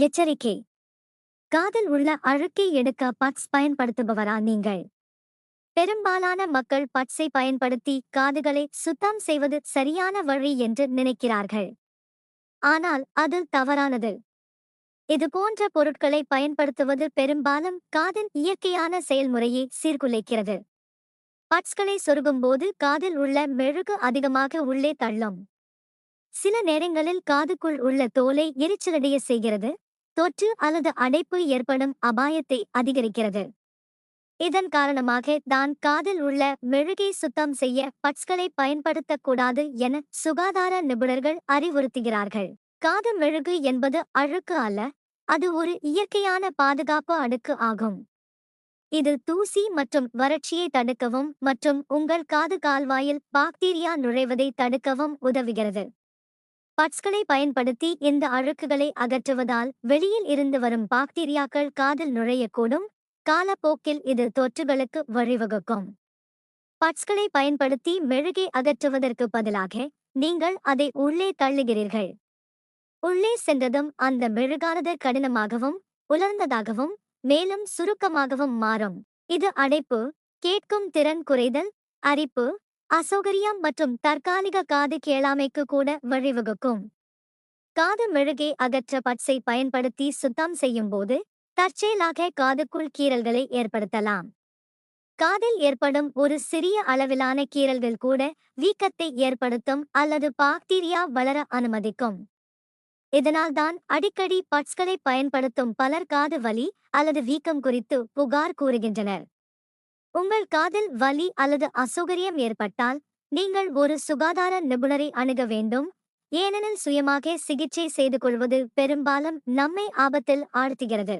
எச்சரிக்கை. காதில் உள்ள அழுக்கை எடுக்க பட்ஸ் பயன்படுத்துபவரா நீங்கள்? பெரும்பாலான மக்கள் பட்ஸை பயன்படுத்தி காதுகளை சுத்தம் செய்வது சரியான வழி என்று நினைக்கிறார்கள். ஆனால் அது தவறானது. இது போன்ற பொருட்களை பயன்படுத்துவது பெரும்பாலும் காதின் இயற்கையான செயல்முறையை சீர்குலைக்கிறது. பட்ஸ்களை சொருகும்போது காதில் உள்ள மெழுகு அதிகமாக உள்ளே தள்ளும். சில நேரங்களில் காதுக்குள் உள்ள தோலை எரிச்சலடைய செய்கிறது, தொற்று அல்லது அடைப்பு ஏற்படும் அபாயத்தை அதிகரிக்கிறது. இதன் காரணமாக தான் காதில் உள்ள மெழுகை சுத்தம் செய்ய பட்ஸ்களை பயன்படுத்தக்கூடாது என சுகாதார நிபுணர்கள் அறிவுறுத்துகிறார்கள். காது மெழுகு என்பது அழுக்கு அல்ல, அது ஒரு இயற்கையான பாதுகாப்பு அடுக்கு ஆகும். இது தூசி மற்றும் வறட்சியை தடுக்கவும் மற்றும் உங்கள் காது கால்வாயில் பாக்டீரியா நுழைவதை தடுக்கவும் உதவுகிறது. பட்ஸ்களை பயன்படுத்தி இந்த அழுக்குகளை அகற்றுவதால் வெளியில் இருந்து வரும் பாக்டீரியாக்கள் காதில் நுழையக்கூடும். காலப்போக்கில் இது தொற்றுகளுக்கு வழிவகுக்கும். பட்ஸ்களை பயன்படுத்தி மெழுகை அகற்றுவதற்கு பதிலாக நீங்கள் அதை உள்ளே தள்ளுகிறீர்கள். உள்ளே சென்றதும் அந்த மெழுகானது கடினமாகவும் உலர்ந்ததாகவும் மேலும் சுருக்கமாகவும் மாறும். இது அடைப்பு, கேட்கும் திறன் குறைதல், அரிப்பு, அசௌகரியம் மற்றும் தற்காலிக காது கேளாமைக்கு கூட வழிவகுக்கும். காது மெழுகை அகற்ற பட்ஸை பயன்படுத்தி சுத்தம் செய்யும்போது தற்செயலாக காதுக்குள் கீறல்களை ஏற்படுத்தலாம். காதில் ஏற்படும் ஒரு சிறிய அளவிலான கீறல்கள் கூட வீக்கத்தை ஏற்படுத்தும் அல்லது பாக்டீரியா வளர அனுமதிக்கும். இதனால்தான் அடிக்கடி பட்ஸ்களை பயன்படுத்தும் பலர் காது வலி அல்லது வீக்கம் குறித்து புகார் கூறுகின்றனர். உங்கள் காதில் வலி அல்லது அசௌகரியம் ஏற்பட்டால் நீங்கள் ஒரு சுகாதார நிபுணரை அணுக வேண்டும், ஏனெனில் சுயமாக சிகிச்சை செய்து கொள்வது பெரும்பாலும் நம்மை ஆபத்தில் ஆழ்த்துகிறது.